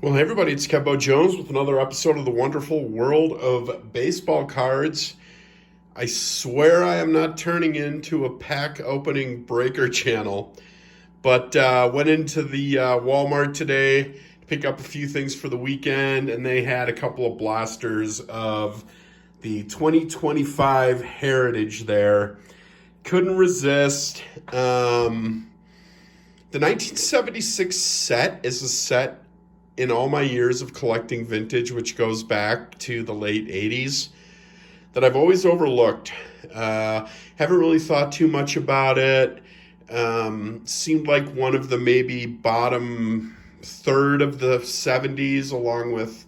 Well, hey everybody, it's Kevbo Jones with another episode of the wonderful world of baseball cards. I swear I am not turning into a pack opening breaker channel, but went into the Walmart today to pick up a few things for the weekend, and they had a couple of blasters of the 2025 Heritage there. Couldn't resist. The 1976 set is a set in all my years of collecting vintage, which goes back to the late 80s, that I've always overlooked. Haven't really thought too much about it. Seemed like one of the maybe bottom third of the 70s, along with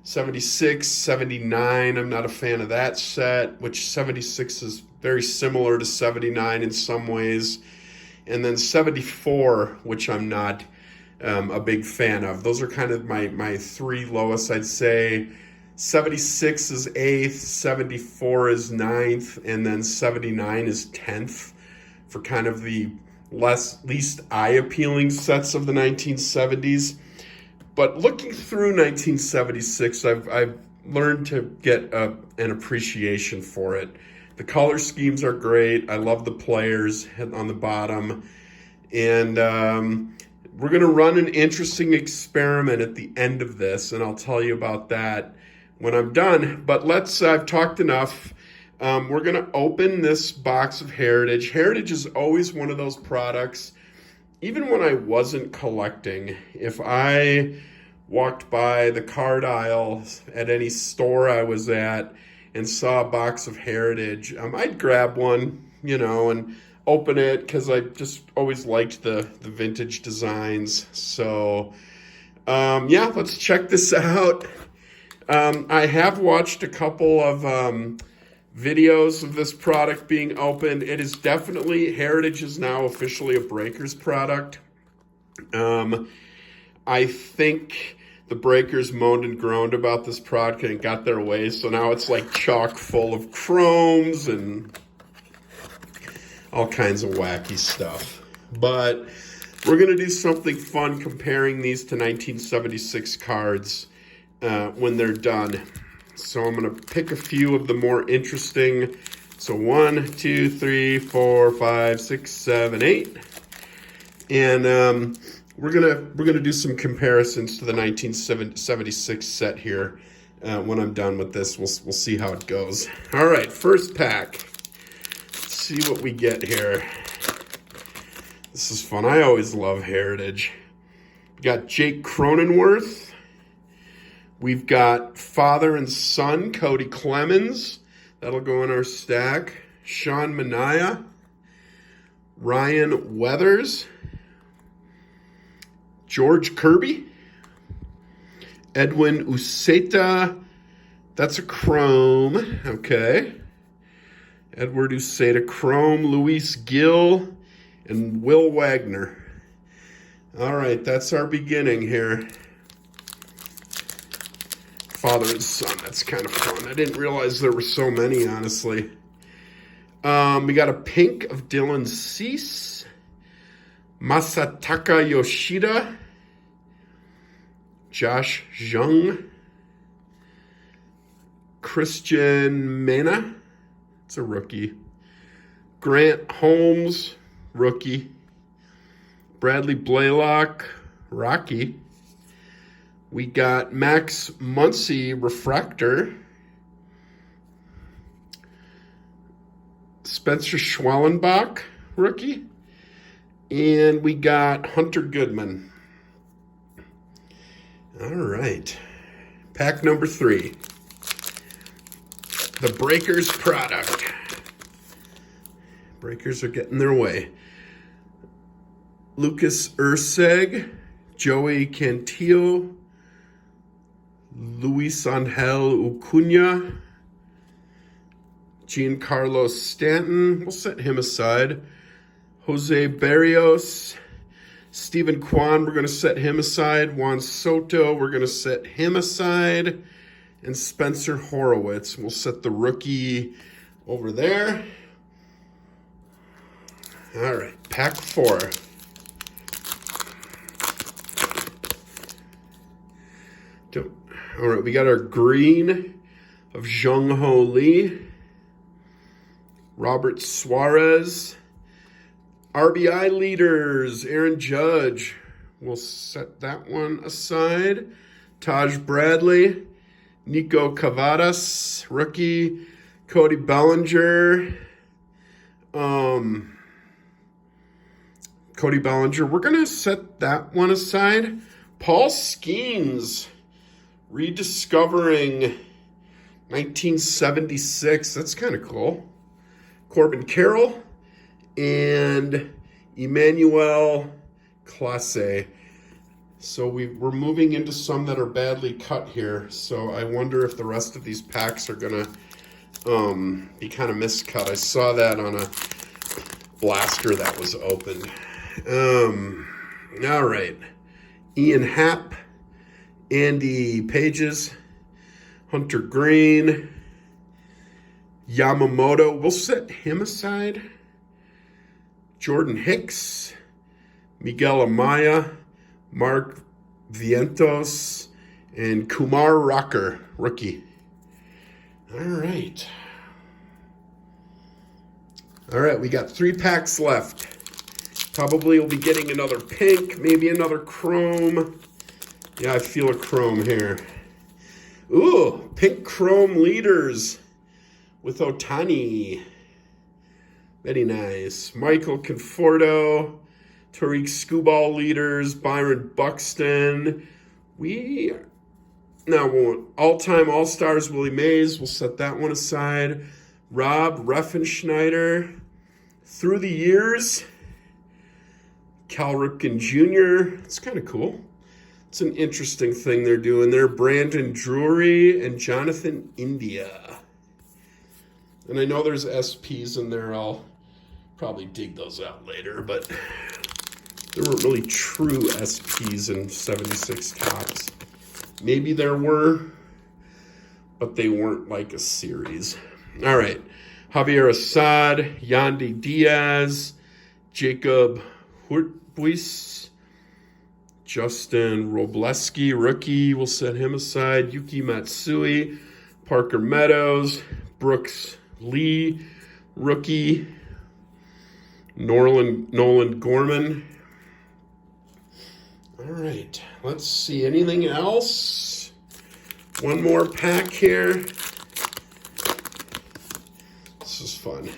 76, 79. I'm not a fan of that set, which 76 is very similar to 79 in some ways. And then 74, which I'm not a big fan of. Those are kind of my three lowest. I'd say 76 is 8th, 74 is 9th, and then 79 is 10th for kind of the least eye-appealing sets of the 1970s. But looking through 1976, I've learned to get an appreciation for it. The color schemes are great. I love the players on the bottom. And we're going to run an interesting experiment at the end of this, and I'll tell you about that when I'm done. But I've talked enough. We're going to open this box of Heritage. Heritage is always one of those products, even when I wasn't collecting, if I walked by the card aisle at any store I was at and saw a box of Heritage, I'd grab one, and open it because I just always liked the vintage designs. So, let's check this out. I have watched a couple of videos of this product being opened. It is definitely, Heritage is now officially a Breakers product. I think the Breakers moaned and groaned about this product and got their way, so now it's like chock full of chromes and all kinds of wacky stuff. But we're going to do something fun comparing these to 1976 cards when they're done. So I'm going to pick a few of the more interesting. So 1, 2, 3, 4, 5, 6, 7, 8. And we're gonna do some comparisons to the 1976 set here. When I'm done with this, we'll see how it goes. All right, first pack. Let's see what we get here. This is fun. I always love Heritage. We got Jake Cronenworth. We've got father and son, Cody Clemens. That'll go in our stack. Sean Manaea. Ryan Weathers. George Kirby, Edwin Uceta, that's a chrome, okay. Edward Uceta chrome, Luis Gill, and Will Wagner. All right, that's our beginning here. Father and son, that's kind of fun. I didn't realize there were so many, honestly. We got a pink of Dylan Cease, Masataka Yoshida, Josh Jung, Christian Mena, it's a rookie, Grant Holmes, rookie, Bradley Blaylock, Rocky. We got Max Muncy, refractor, Spencer Schwellenbach, rookie. And we got Hunter Goodman. All right. Pack number 3. The Breakers product. Breakers are getting their way. Lucas Urseg, Joey Cantillo, Luis Angel Acuna, Giancarlo Stanton. We'll set him aside. Jose Barrios, Stephen Kwan, we're going to set him aside. Juan Soto, we're going to set him aside. And Spencer Horowitz, we'll set the rookie over there. All right, pack 4. All right, we got our green of Jung-Ho Lee, Robert Suarez, RBI leaders, Aaron Judge. We'll set that one aside. Taj Bradley, Nico Cavadas, rookie, Cody Bellinger. Cody Bellinger, we're going to set that one aside. Paul Skeens, rediscovering 1976. That's kind of cool. Corbin Carroll and Emmanuel Classe. So we're moving into some that are badly cut here. So I wonder if the rest of these packs are going to be kind of miscut. I saw that on a blaster that was opened. All right. Ian Happ, Andy Pages, Hunter Green, Yamamoto. We'll set him aside. Jordan Hicks, Miguel Amaya, Mark Vientos, and Kumar Rocker, rookie. All right. All right, we got 3 packs left. Probably we'll be getting another pink, maybe another chrome. Yeah, I feel a chrome here. Ooh, pink chrome leaders with Otani. Very nice. Michael Conforto, Tariq Skubal leaders, Byron Buxton. All-time All-Stars, Willie Mays. We'll set that one aside. Rob Reffenschneider. Through the years, Cal Ripken Jr. It's kind of cool. It's an interesting thing they're doing there. Brandon Drury and Jonathan India. And I know there's SPs in there. I'll probably dig those out later, but there weren't really true SPs in 76 Topps. Maybe there were, but they weren't like a series. All right. Javier Assad, Yandy Diaz, Jacob Hurtbuis, Justin Robleski, rookie. We'll set him aside. Yuki Matsui, Parker Meadows, Brooks Lee, rookie. Nolan Gorman. All right. Let's see. Anything else? One more pack here. This is fun.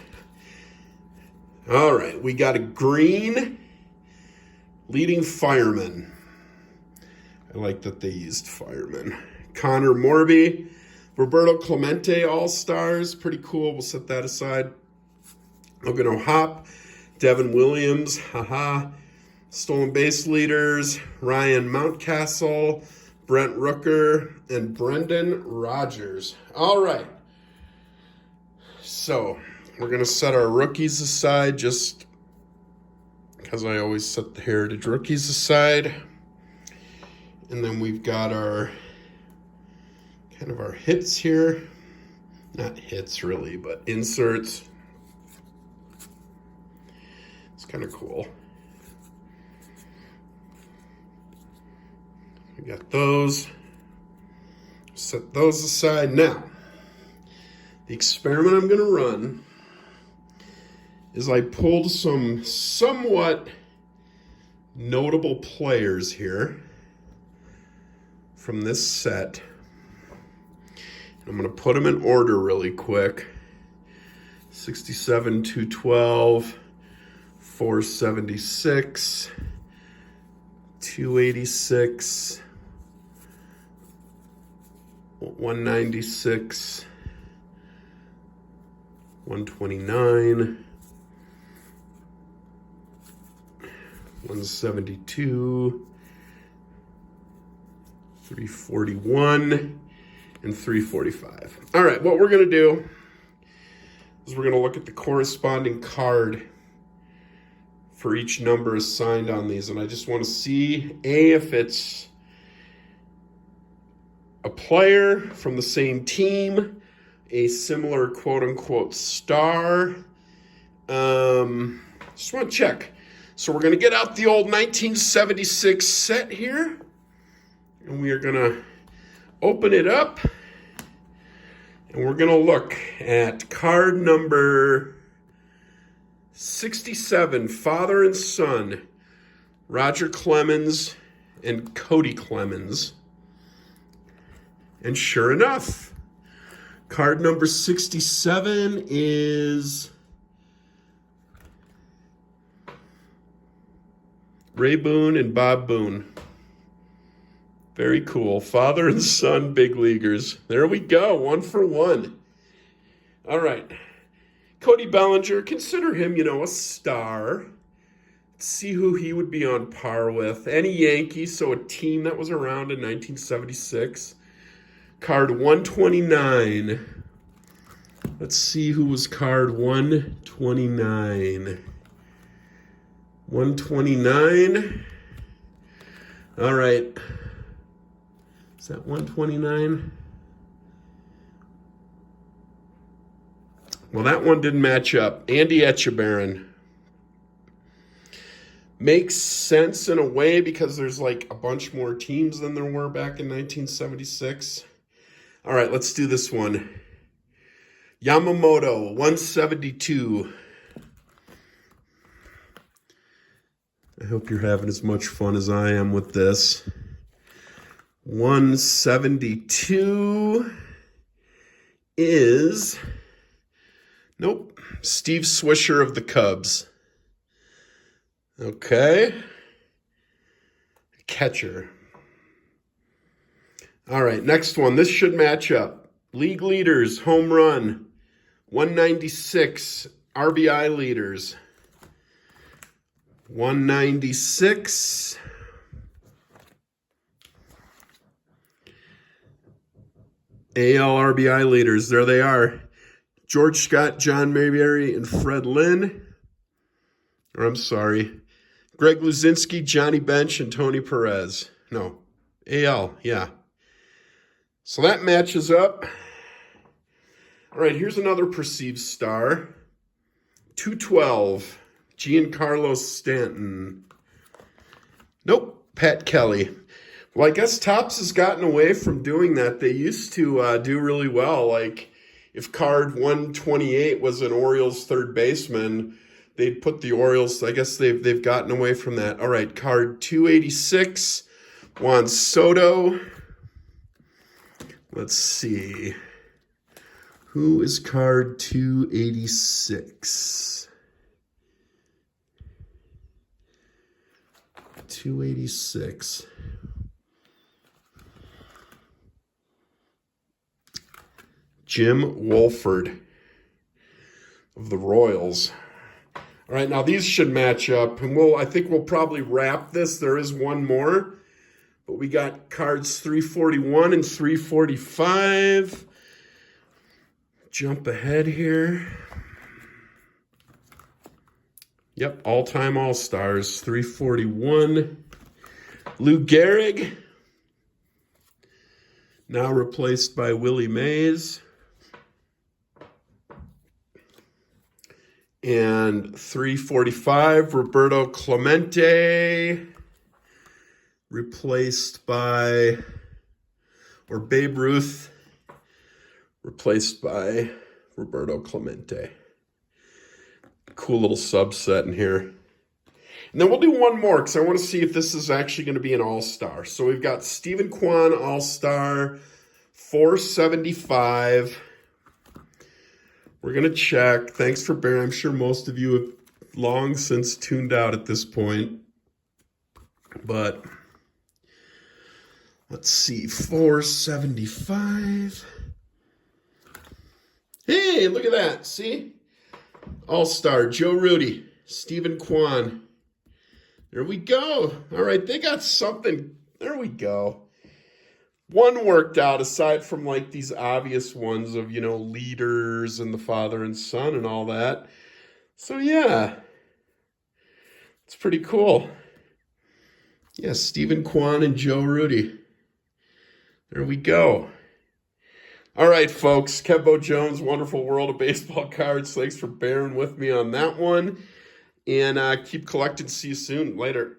All right. We got a green leading fireman. I like that they used fireman. Connor Morby, Roberto Clemente, All-Stars. Pretty cool. We'll set that aside. Logan O'Hop, Devin Williams, stolen base leaders, Ryan Mountcastle, Brent Rooker, and Brendan Rodgers. All right. So we're going to set our rookies aside just because I always set the Heritage rookies aside. And then we've got our kind of our hits here. Not hits really, but inserts. It's kind of cool. We got those. Set those aside. Now, the experiment I'm going to run is I pulled some somewhat notable players here from this set. I'm going to put them in order really quick. 67, 212, 476, 286, 196, 129, 172, 341, and 345. All right, what we're going to do is we're going to look at the corresponding card for each number assigned on these. And I just want to see, if it's a player from the same team, a similar quote-unquote star. Just want to check. So we're going to get out the old 1976 set here. And we are going to open it up, and we're going to look at card number 67, father and son, Roger Clemens and Cody Clemens. And sure enough, card number 67 is Ray Boone and Bob Boone. Very cool. Father and son big leaguers. There we go. 1 for 1. All right. Cody Bellinger, consider him, a star. Let's see who he would be on par with. Any Yankee, so a team that was around in 1976. Card 129. Let's see who was card 129. 129. All right. Is that 129? Well, that one didn't match up. Andy Etchebarren. Makes sense in a way because there's like a bunch more teams than there were back in 1976. All right, let's do this one. Yamamoto, 172. I hope you're having as much fun as I am with this. 172 is, nope, Steve Swisher of the Cubs. Okay. Catcher. All right, next one. This should match up. League leaders, home run, 196. RBI leaders, 196. AL RBI leaders, there they are. George Scott, John Mayberry, and Fred Lynn. Or I'm sorry, Greg Luzinski, Johnny Bench, and Tony Perez. No, AL, yeah. So that matches up. All right, here's another perceived star. 212, Giancarlo Stanton. Nope, Pat Kelly. Well, I guess Topps has gotten away from doing that. They used to do really well. Like if card 128 was an Orioles third baseman, they'd put the Orioles. I guess they've gotten away from that. All right, card 286, Juan Soto. Let's see. Who is card 286? 286. Jim Wolford of the Royals. All right, now these should match up, and I think we'll probably wrap this. There is one more, but we got cards 341 and 345. Jump ahead here. Yep, all-time All-Stars, 341. Lou Gehrig, now replaced by Willie Mays. And 345, Roberto Clemente, replaced by, or Babe Ruth, replaced by Roberto Clemente. Cool little subset in here. And then we'll do one more because I want to see if this is actually going to be an all-star. So we've got Stephen Kwan, all-star, 475. We're going to check. Thanks for bearing. I'm sure most of you have long since tuned out at this point. But let's see, 475. Hey, look at that. See? All-star, Joe Rudy, Stephen Kwan. There we go. All right, they got something. There we go. One worked out aside from like these obvious ones of, leaders and the father and son and all that. So yeah, it's pretty cool. Yeah, Stephen Kwan and Joe Rudy. There we go. All right, folks. Kevbo Jones, Wonderful World of Baseball Cards. Thanks for bearing with me on that one. And keep collecting. See you soon. Later.